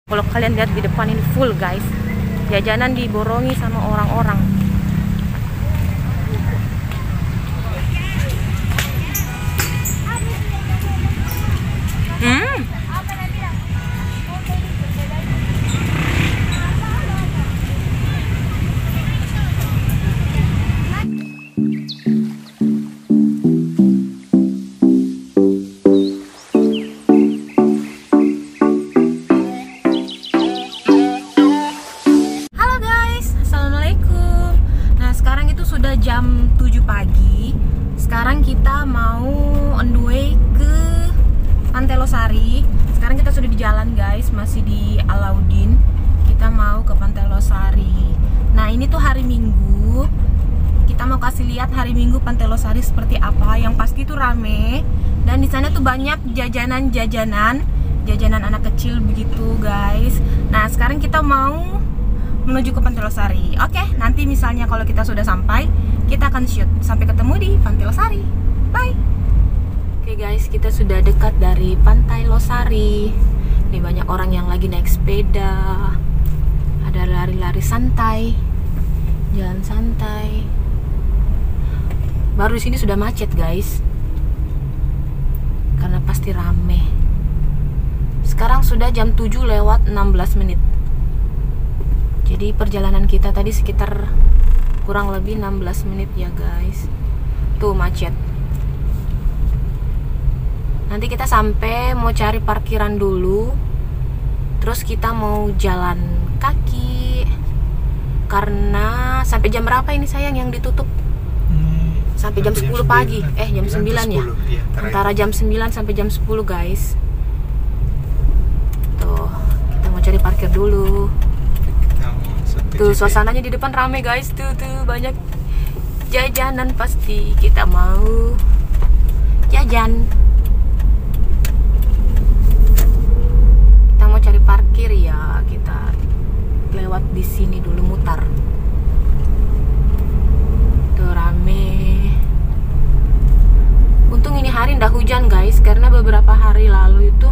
Kalau kalian lihat di depan ini full guys, jajanan diborongi sama orang-orang. Sudah jam 7 pagi. Sekarang kita mau on the way ke Pantai Losari. Sekarang kita sudah di jalan guys, masih di Alauddin. Kita mau ke Pantai Losari. Nah ini tuh hari Minggu. Kita mau kasih lihat hari Minggu Pantai Losari seperti apa. Yang pasti tuh rame. Dan di sana tuh banyak jajanan anak kecil begitu guys. Nah sekarang kita mau menuju ke Pantai Losari. Oke, nanti misalnya kalau kita sudah sampai, kita akan shoot. Sampai ketemu di Pantai Losari. Bye. Oke guys, kita sudah dekat dari Pantai Losari. Ini banyak orang yang lagi naik sepeda. Ada lari-lari santai, jalan santai. Baru di sini sudah macet guys, karena pasti rame. Sekarang sudah jam 7 lewat 16 menit. Jadi perjalanan kita tadi sekitar kurang lebih 16 menit ya guys. Tuh macet. Nanti kita sampai mau cari parkiran dulu. Terus kita mau jalan kaki. Karena sampai jam berapa ini sayang yang ditutup? Sampai jam 10 pagi. Jam 9 ya? Antara jam 9 sampai jam 10 guys. Tuh, kita mau cari parkir dulu. Tuh suasananya di depan rame guys, tuh banyak jajanan, pasti kita mau jajan. Kita mau cari parkir ya, kita lewat di sini dulu mutar. Tuh rame. Untung ini hari ndak hujan guys, karena beberapa hari lalu itu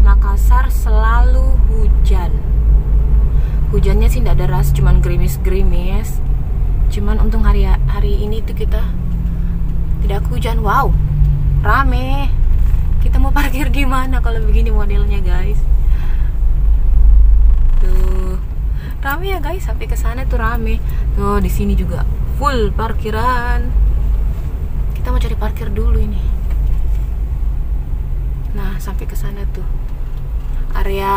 Makassar selalu hujan. Hujannya sih tidak deras, cuman gerimis-gerimis. Cuman untung hari ini tuh kita tidak hujan. Wow, rame. Kita mau parkir di mana kalau begini modelnya guys? Tuh, rame ya guys. Sampai ke sana tuh rame. Tuh di sini juga full parkiran. Kita mau cari parkir dulu ini. Nah, sampai ke sana tuh. Area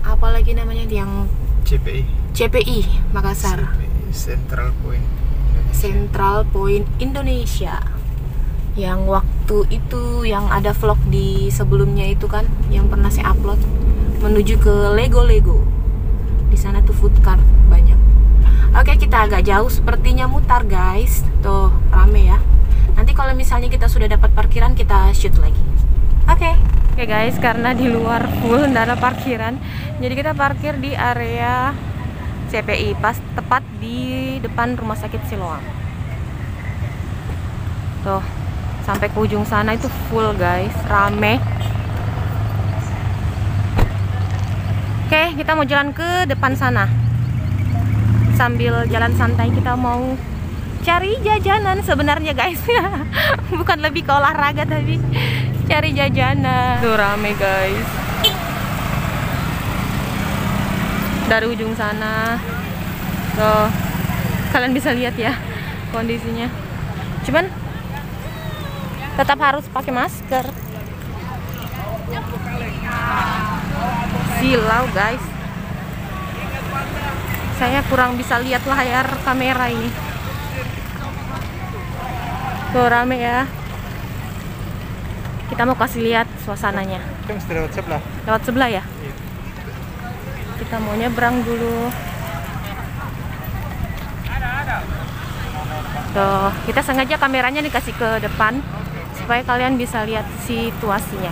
apa lagi namanya yang CPI Makassar. Central Point Indonesia. Central Point Indonesia. Yang waktu itu yang ada vlog di sebelumnya itu kan, yang pernah saya upload, menuju ke Lego. Di sana tuh food cart banyak. Oke, kita agak jauh sepertinya mutar guys. Tuh rame ya. Nanti kalau misalnya kita sudah dapat parkiran, kita shoot lagi. Oke guys, karena di luar full nggak ada parkiran, jadi kita parkir di area CPI, tepat di depan rumah sakit Siloam. Tuh, sampai ke ujung sana itu full guys, rame. Oke, kita mau jalan ke depan sana. Sambil jalan santai kita mau cari jajanan sebenarnya guys. Bukan lebih ke olahraga tapi cari jajanan. Tuh rame guys. Dari ujung sana. Tuh, kalian bisa lihat ya kondisinya. Cuman tetap harus pakai masker. Silau guys. Saya kurang bisa lihat layar kamera ini. Tuh rame ya. Kita mau kasih lihat suasananya. Lewat sebelah. Lewat sebelah ya? Iya. Kita mau nyebrang dulu. Tuh, kita sengaja kameranya dikasih ke depan supaya kalian bisa lihat situasinya.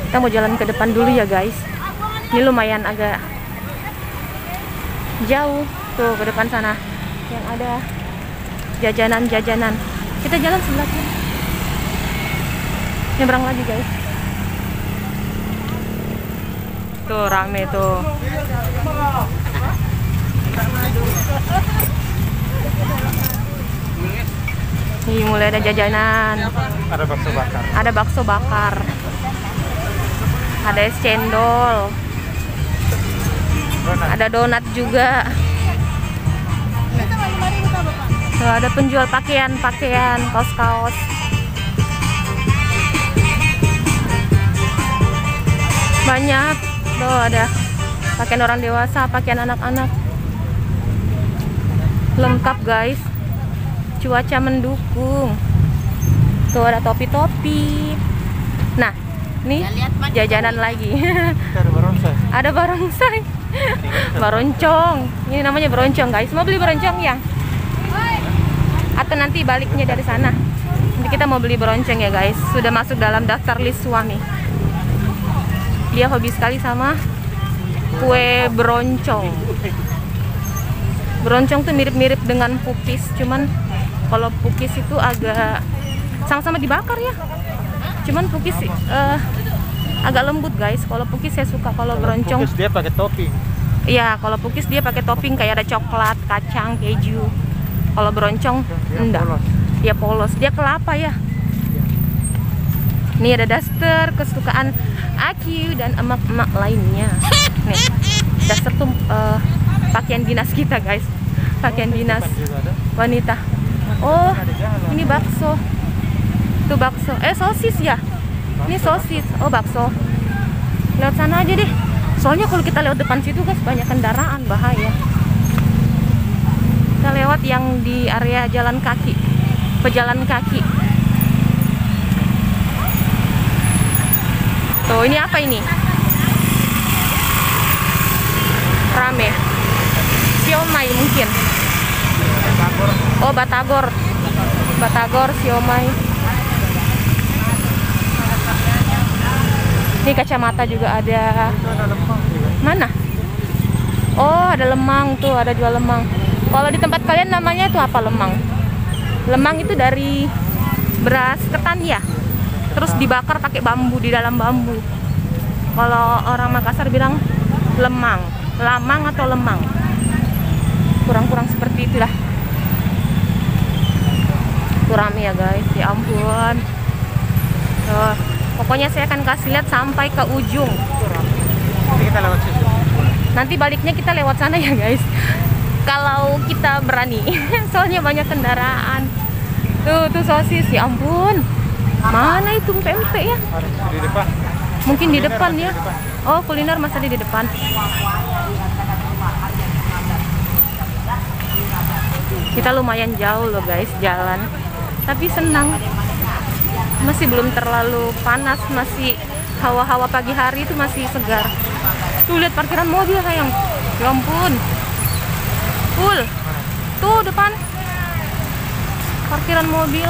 Kita mau jalan ke depan dulu ya guys. Ini lumayan agak jauh. Tuh ke depan sana yang ada jajanan-jajanan. Kita jalan sebelah kiri. Nyebrang lagi guys. Tuh rame tuh. Nih mulai ada jajanan. Ada bakso bakar. Ada bakso bakar. Ada es cendol. Ada donat juga. Tuh ada penjual pakaian, kaos-kaos. Banyak. Tuh ada pakaian orang dewasa, pakaian anak-anak. Lengkap guys. Cuaca mendukung. Tuh ada topi-topi. Nah, nih jajanan lagi. Ada barongsai. Ada barongsai. Baroncong. Ini namanya baroncong guys. Mau beli baroncong ya? Atau nanti baliknya dari sana. Nanti kita mau beli baroncong ya guys. Sudah masuk dalam daftar list suami. Dia hobi sekali sama kue beroncong. Beroncong tuh mirip-mirip dengan pukis, cuman kalau pukis itu agak sama-sama dibakar ya. Cuman pukis agak lembut guys. Kalau pukis saya suka. Kalau beroncong Pukis dia pakai topping. iya, kalau pukis dia pakai topping kayak ada coklat, kacang, keju. Kalau beroncong enggak. Dia polos. Dia kelapa ya. Nih ada daster kesukaan Aku dan emak-emak lainnya. Nih, daster tuh pakaian dinas kita guys. Pakaian dinas wanita. Oh, ini bakso. Tuh bakso. Sosis ya. Ini sosis. Oh, bakso. Lewat sana aja deh. Soalnya kalau kita lewat depan situ guys banyak kendaraan, bahaya. Kita lewat yang di area jalan kaki. Pejalan kaki. Tuh, ini apa ini? Rame. Siomay mungkin. Oh, batagor. Batagor, siomay. Ini kacamata juga ada. Mana? Oh, ada lemang tuh, ada jual lemang. Kalau di tempat kalian namanya itu apa lemang? Lemang itu dari beras ketan ya. Terus dibakar pakai bambu, di dalam bambu. Kalau orang Makassar bilang lemang, lamang atau lemang. Kurang-kurang seperti itulah. Kurang ya guys, ya ampun. Pokoknya saya akan kasih lihat sampai ke ujung. Nanti kita lewat situ. Nanti baliknya kita lewat sana ya guys. Kalau kita berani. Soalnya banyak kendaraan. Tuh sosis, ya ampun. Mana itu pempek ya? Di depan. Mungkin di depan ya. Oh, kuliner masih di depan. Kita lumayan jauh loh guys jalan. Tapi senang. Masih belum terlalu panas, masih hawa-hawa pagi hari itu masih segar. Tuh lihat parkiran mobil sayang. Ya ampun. Full. Tuh depan. Parkiran mobil.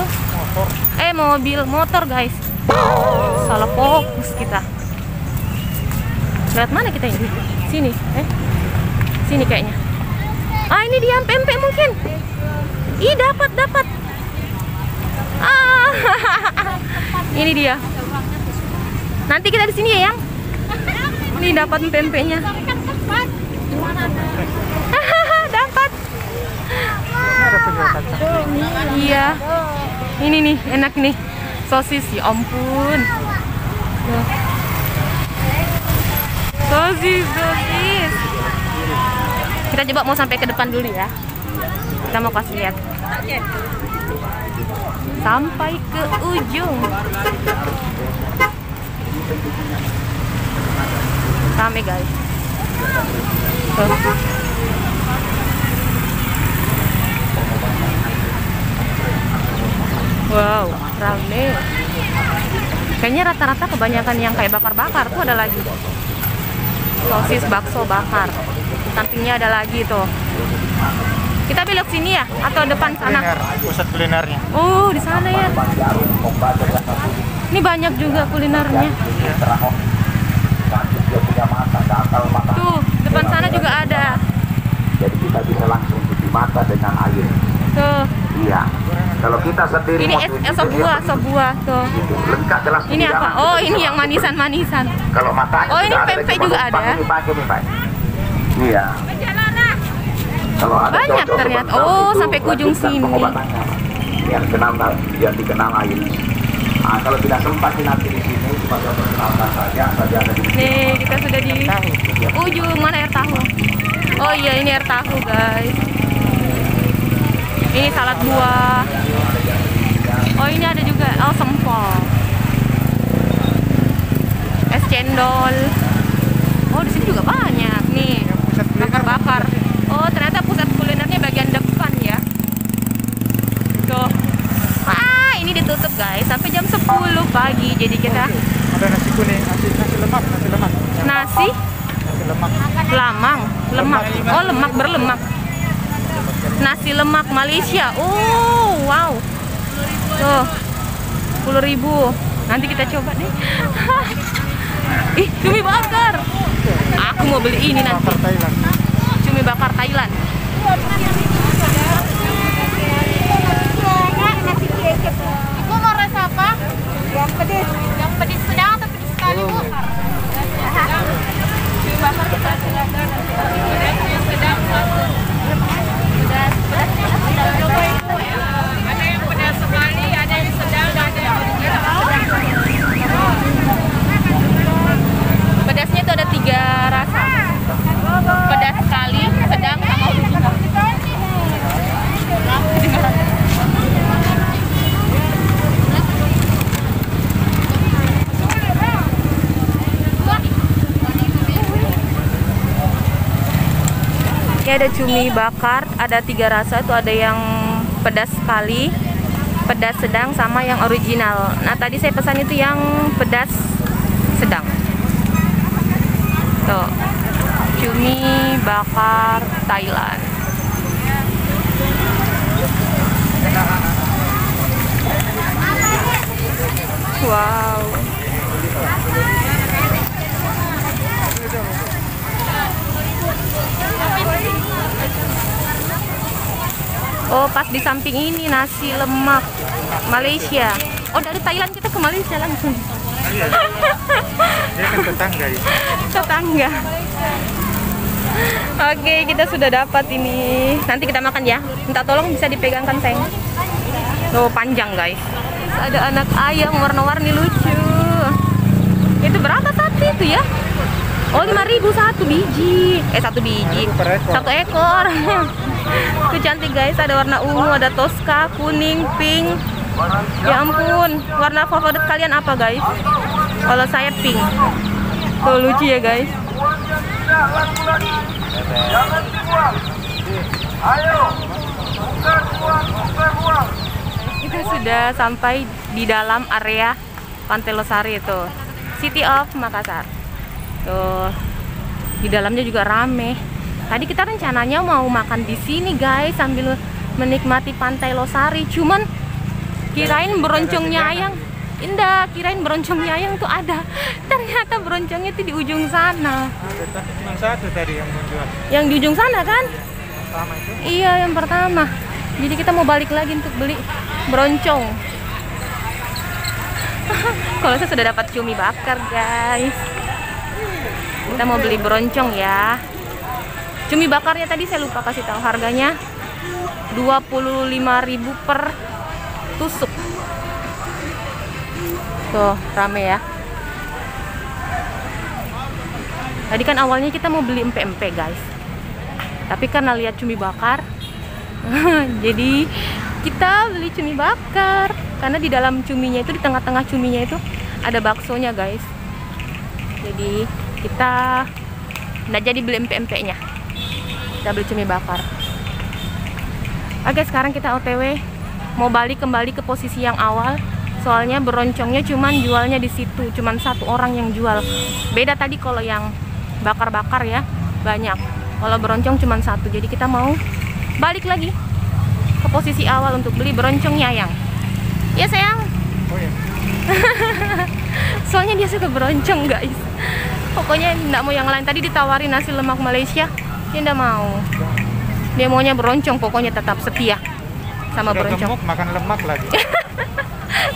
Motor guys. Salah fokus kita. Lihat mana kita ini? Sini. Sini kayaknya. Ah, ini dia pempek mungkin. Ih, dapat. Ah. Ini dia. Nanti kita di sini ya, Yang. Ini dapat pempeknya. Dapat. Ada penjual kacang. Iya. Ini nih, enak nih. Sosis, ya ampun. Sosis. Kita coba mau sampai ke depan dulu ya. Kita mau kasih lihat. Sampai ke ujung. Rame guys. Wow, rame. Kayaknya rata-rata kebanyakan yang kayak bakar-bakar tuh ada lagi. Sosis, bakso bakar. Sampingnya ada lagi tuh. Kita belok sini ya atau depan sana? Kuliner, pusat kulinernya. Oh, di sana ya. Ini banyak juga kulinernya. Tuh, depan sana juga ada. Jadi kita bisa langsung cuci mata dengan air. Tuh. Iya. Kalau kita sendiri Ini sop buah tuh. lengkap jelas. Ini apa? Oh, ini yang manisan-manisan. Kalau matanya Oh, ini sudah ada pempek lagi, juga baru ada. pakai nih, Pak. Iya. Kalau ada Banyak cocok ternyata. sebentar Oh, itu sampai ke ujung lanjutkan sini. pengobatannya. Biar dikenal lain. Nah, kalau tidak sempat nanti di sini cuma perkenalkan saja ada di sini. Nih, kita sudah di ujung. Mana air tahu? Oh iya, ini air tahu, guys. Ini salad buah. Oh, ini ada juga. Oh, sempol. Es cendol. Oh, di sini juga banyak nih. Bakar-bakar. Oh, ternyata pusat kulinernya bagian depan ya. Tuh. Wah, ini ditutup, guys, sampai jam 10 pagi. Jadi kita Ada nasi kuning, nasi lemak. nasi Nasi lemak. lemak. Oh, lemak berlemak. Nasi lemak Malaysia. Oh, wow. Tuh. 10.000. Nanti kita coba deh. Ih, cumi bakar. Aku mau beli ini nanti. Bakar Thailand. Cumi bakar Thailand. Ibu mau rasa apa? Yang pedis. Yang pedis sedang atau pedis sekali, Bu? Cumi bakar kita sedang. Sedang. Ada yang pedas sekali, ada yang sedang, ada yang pedasnya itu ada 3 rasa. Pedas sekali, sedang, sama original. Ini ada cumi bakar, ada 3 rasa, itu ada yang pedas sekali, pedas sedang, sama yang original. Nah, tadi saya pesan itu yang pedas sedang. Tuh, cumi bakar Thailand. Wow. Oh, pas di samping ini nasi lemak Malaysia. Oh, dari Thailand kita ke Malaysia langsung. Iya. Dia kan tetangga ya. Tetangga. Oke, kita sudah dapat ini. Nanti kita makan ya. Minta tolong bisa dipegangkan, sayang. Tuh, panjang, guys. Ada anak ayam warna-warni lucu. Itu berapa satu itu ya? Oh, 5.000 satu biji. Satu biji. Satu ekor. Itu cantik, guys. Ada warna ungu, ada toska, kuning, pink. Ya ampun. Warna favorit kalian apa, guys? Kalau saya pink. Tuh, lucu ya, guys. Kita sudah sampai di dalam area Pantai Losari itu, City of Makassar. Tuh, di dalamnya juga rame. Tadi kita rencananya mau makan di sini, guys, sambil menikmati Pantai Losari. Cuman kirain beroncongnya ayang, indah. Kirain beroncongnya ayang tuh ada. Ternyata beroncongnya itu di ujung sana. Cuma satu tadi yang menjual. Yang di ujung sana kan? Pertama itu. Iya, yang pertama. Jadi kita mau balik lagi untuk beli beroncong. Kalau saya sudah dapat cumi bakar, guys. Kita mau beli beroncong ya. Cumi bakarnya tadi saya lupa kasih tahu harganya 25.000 per tusuk. Tuh, rame ya. Tadi kan awalnya kita mau beli empe-empe, guys. Tapi karena lihat cumi bakar, jadi kita beli cumi bakar. Karena di dalam cuminya itu, di tengah-tengah cuminya itu ada baksonya, guys. Jadi kita nggak jadi beli empe-empenya. Kita beli cumi bakar. Oke, sekarang kita OTW mau balik kembali ke posisi yang awal. Soalnya beroncongnya cuman jualnya di situ, cuman satu orang yang jual. Beda tadi kalau yang bakar-bakar ya, banyak. Kalau beroncong cuman satu. Jadi kita mau balik lagi ke posisi awal untuk beli beroncongnya, Yang. Ya, sayang. Oh ya. Soalnya dia suka beroncong, guys. Pokoknya enggak mau yang lain. Tadi ditawarin nasi lemak Malaysia, dia enggak mau. Dia maunya beroncong, pokoknya tetap setia. sama Sudah beroncong. gemuk makan lemak lagi.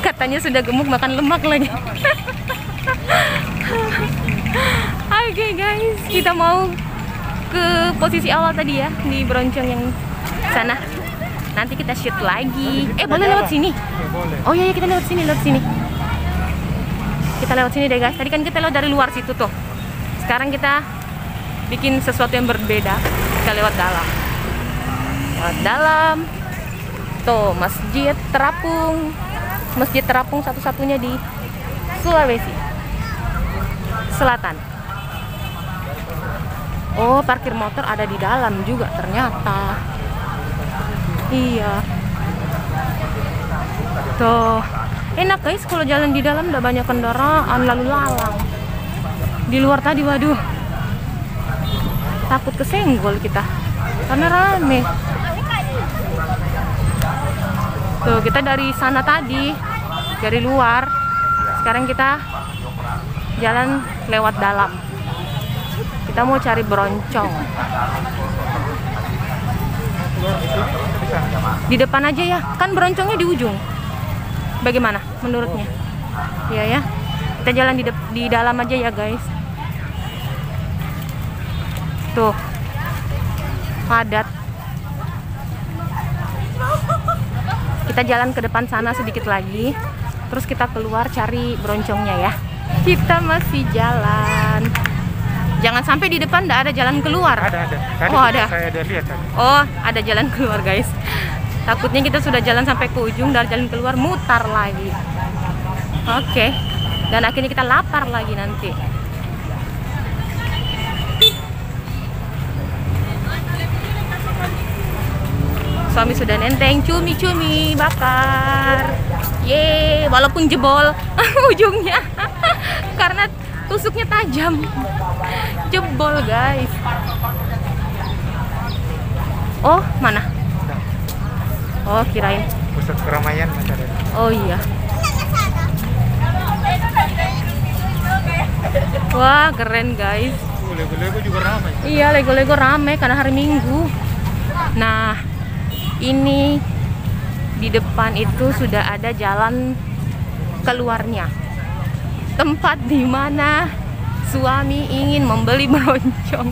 Katanya sudah gemuk makan lemak lagi. Oke guys, kita mau ke posisi awal tadi ya, di beroncong yang sana. Nanti kita shoot lagi. Boleh lewat sini? Ya boleh. Oh iya, kita lewat sini, lewat sini. Kita lewat sini deh guys. Tadi kan kita lewat dari luar situ tuh. Sekarang kita bikin sesuatu yang berbeda. Kita lewat dalam. Lewat dalam. Tuh, Masjid Terapung. Masjid Terapung satu-satunya di Sulawesi Selatan. Oh, parkir motor ada di dalam juga ternyata. Iya. Tuh, enak guys kalau jalan di dalam, udah banyak kendaraan lalu lalang. Di luar tadi, waduh, takut kesenggol kita karena rame. Tuh, kita dari sana tadi, dari luar. Sekarang kita jalan lewat dalam. Kita mau cari beroncong. Di depan aja ya, kan beroncongnya di ujung. Bagaimana menurutnya? Iya ya, kita jalan di dalam aja ya guys. Tuh, padat. Kita jalan ke depan sana sedikit lagi, terus kita keluar cari beroncongnya ya. Kita masih jalan. Jangan sampai di depan nggak ada jalan keluar. Ada. Tadi Oh, ada. Saya ada lihat tadi. Oh, ada jalan keluar guys. Takutnya kita sudah jalan sampai ke ujung, dari jalan keluar mutar lagi. Oke. Dan akhirnya kita lapar lagi nanti. Suami sudah nenteng cumi-cumi bakar. Yeay, walaupun jebol ujungnya karena tusuknya tajam. Jebol guys. Oh, mana? Oh, kirain. Pusat keramaian Mas ada. Oh iya. Wah, keren guys. Lego-lego juga ramai. Iya, Lego-Lego rame karena hari Minggu. Nah, ini di depan itu sudah ada jalan keluarnya. Tempat di mana suami ingin membeli beroncong.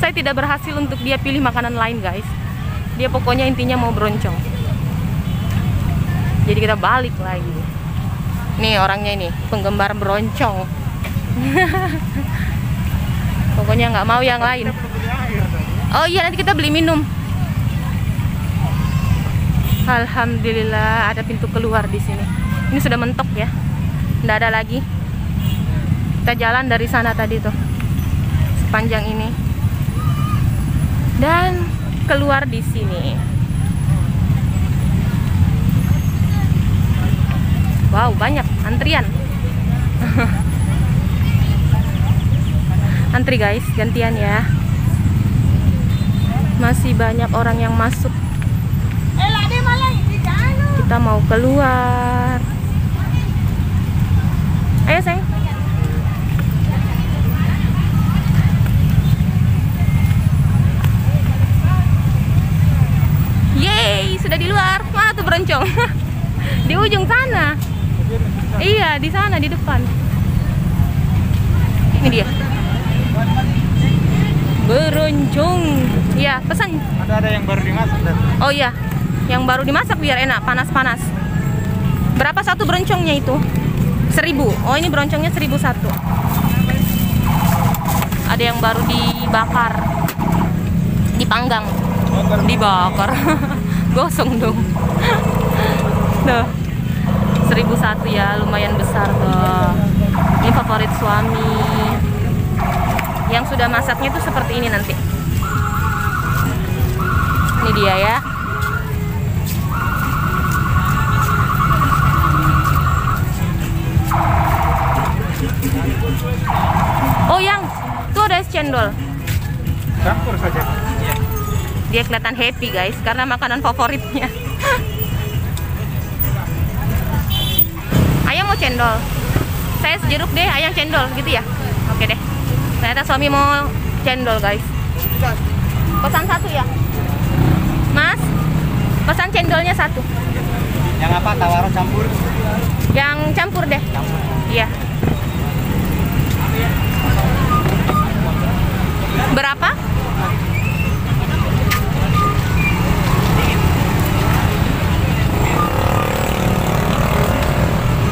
Saya tidak berhasil untuk dia pilih makanan lain guys. Dia pokoknya intinya mau beroncong. Jadi kita balik lagi. Nih orangnya ini, penggemar beroncong. Pokoknya nggak mau yang lain. Oh iya, nanti kita beli minum. Alhamdulillah ada pintu keluar di sini. Ini sudah mentok ya, nggak ada lagi. Kita jalan dari sana tadi tuh, sepanjang ini, dan keluar di sini. Wow, banyak antrian. Antri guys, gantian ya. Masih banyak orang yang masuk. Kita mau keluar. Ayo sayang. Yeay, sudah di luar. Mana tuh beroncong? Di ujung sana. Iya, di sana di depan. Ini dia. Beroncong. Iya, pesan. Ada yang baru dimasak dan. Oh iya, yang baru dimasak biar enak, panas-panas. Berapa satu beroncongnya itu? 1000. Oh, ini beroncongnya 1001. Ada yang baru dibakar, dipanggang, dibakar. Gosong dong. Nah, 1001 ya, lumayan besar tuh. Ini favorit suami. Yang sudah masaknya tuh seperti ini nanti. Ini dia ya. Oh, yang tuh ada es cendol. Campur saja. Dia kelihatan happy guys karena makanan favoritnya. Ayang mau cendol. Saya sejeruk deh, ayang cendol gitu ya. Oke deh. Ternyata suami mau cendol guys. Pesan satu ya. Mas, pesan cendolnya 1. Yang apa? Tawaro campur? Yang campur deh. Campur. Iya. Berapa?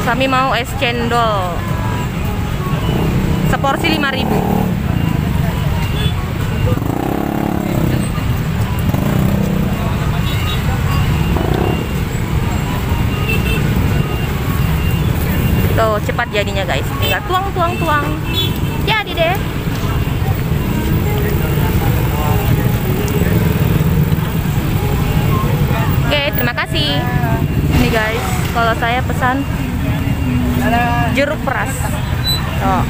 Kami mau es cendol. Seporsi 5.000. Tuh, cepat jadinya guys. Tinggal tuang. Jadi deh. Oke, terima kasih. Ini guys, kalau saya pesan jeruk peras. Tuh.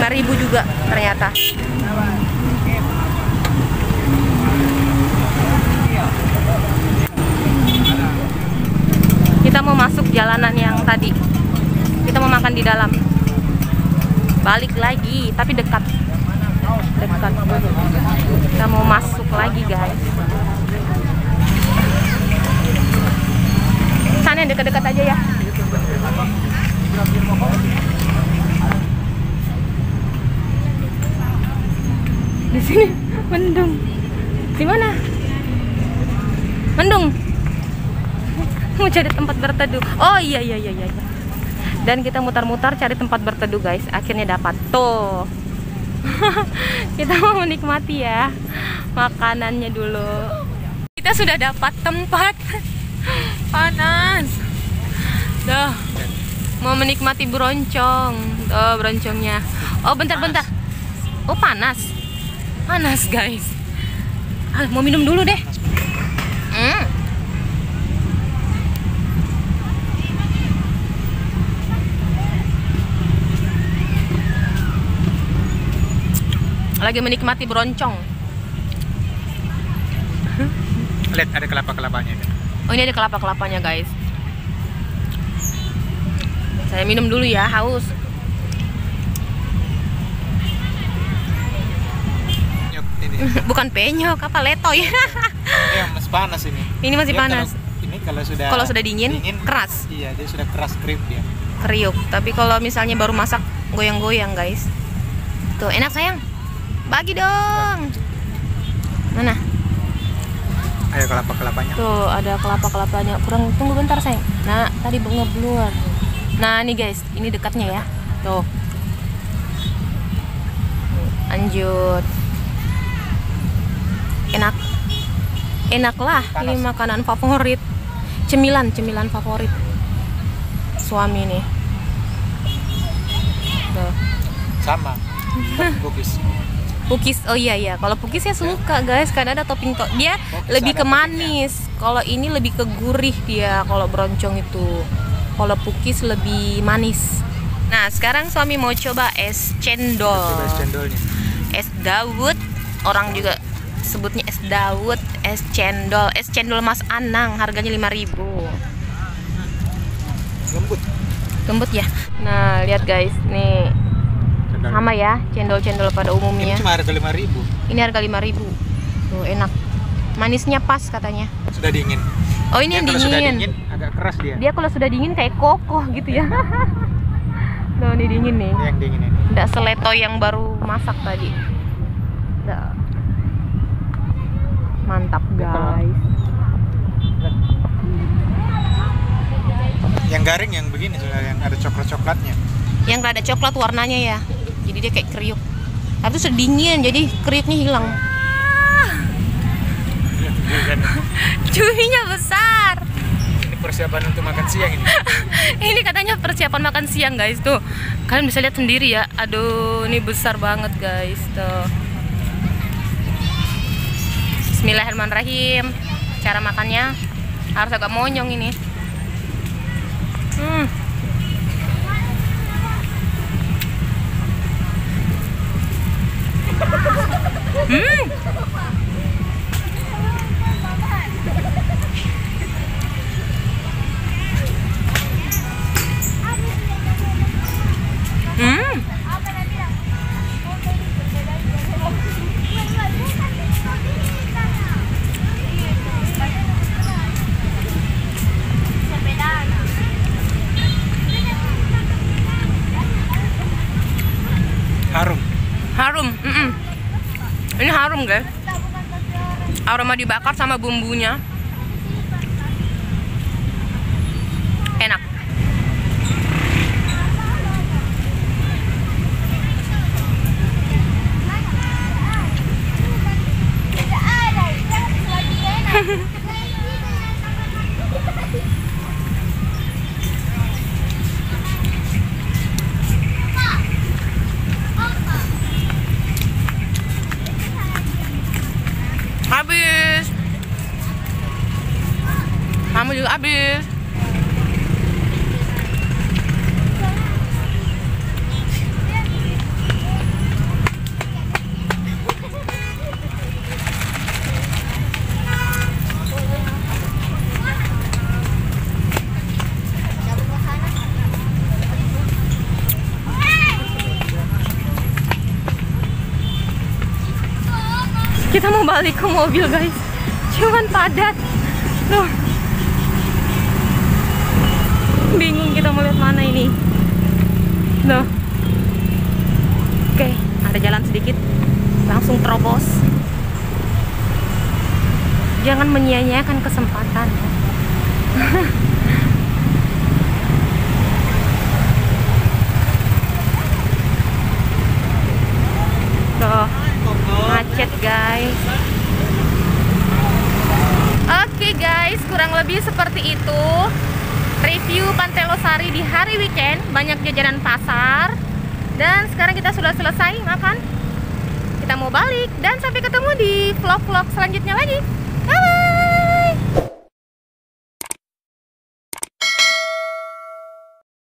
5.000 juga ternyata. Kita mau masuk jalanan yang tadi. Kita mau makan di dalam. Balik lagi, tapi dekat. Kita mau masuk lagi guys. Sana yang dekat-dekat aja ya. Di sini mendung. Di mana? Mendung. Mau cari tempat berteduh. Oh iya. Dan kita mutar-mutar cari tempat berteduh guys. Akhirnya dapat. Tuh. Kita mau menikmati ya makanannya dulu. Kita sudah dapat tempat. Panas. Dah. Mau menikmati broncong. Tuh broncongnya. Oh bentar. Oh panas guys. Mau minum dulu deh. Lagi menikmati broncong. Lihat ada kelapa-kelapanya. Oh ini ada kelapa-kelapanya guys. Saya minum dulu ya, haus. Bukan penyok, apa letoy. Yang masih panas ini. Ini masih panas. Kalau sudah dingin keras. Iya, dia sudah keras kriuk dia. Kriuk. Tapi kalau misalnya baru masak goyang-goyang guys. Tuh enak sayang. Bagi dong. Mana? Ada kelapa-kelapanya. Tuh ada kelapa-kelapanya. Kurang tunggu bentar sayang. Nah tadi ngeblur. Nah nih guys, ini dekatnya ya. Tuh. Lanjut. Enak lah. Panas. Ini makanan favorit, cemilan favorit suami nih. Tuh. Sama. Pukis. Oh iya. Kalau pukis saya suka guys, karena ada topping dia pukis lebih ke manis. Kalau ini lebih ke gurih dia. Kalau broncong itu. Kalau pukis lebih manis. Nah sekarang suami mau coba es cendol. Coba es cendolnya. Es Dawud. Orang juga sebutnya es Dawud, es cendol Mas Anang, harganya 5.000. Lembut ya. Nah lihat guys, nih cendol. Sama ya cendol pada umumnya. Ini cuma harga 5.000. Ini harga 5.000. Tuh enak, manisnya pas katanya. Sudah dingin. Oh ini yang dingin. Sudah dingin agak keras dia. Dia kalau sudah dingin kayak kokoh gitu ya. Tuh ini dingin nih. Yang dingin ini. Nggak seletoy yang baru masak tadi. Nggak. Mantap guys. Yang garing yang begini sudah, yang ada coklatnya. Yang rada coklat warnanya ya. Jadi dia kayak kriuk. Tapi itu sudah dingin, jadi kriuknya hilang. Cuminya besar. Ini persiapan untuk makan siang ini. Ini katanya persiapan makan siang guys tuh. Kalian bisa lihat sendiri ya. Aduh, ini besar banget guys tuh. Bismillahirrahmanirrahim. Cara makannya harus agak monyong ini. Harum. Ini harum guys. Aroma dibakar sama bumbunya. Enak. Habis. Kamu juga habis. Kita mau balik ke mobil guys, cuman padat tuh, bingung kita mau lihat mana ini tuh. Oke, ada jalan sedikit, langsung terobos. Jangan menyia-nyiakan kesempatan. Tuh, macet guys. Oke guys, kurang lebih seperti itu review Pantai Losari di hari weekend. Banyak jajanan pasar. Dan sekarang kita sudah selesai makan. Kita mau balik dan sampai ketemu di vlog-vlog selanjutnya lagi.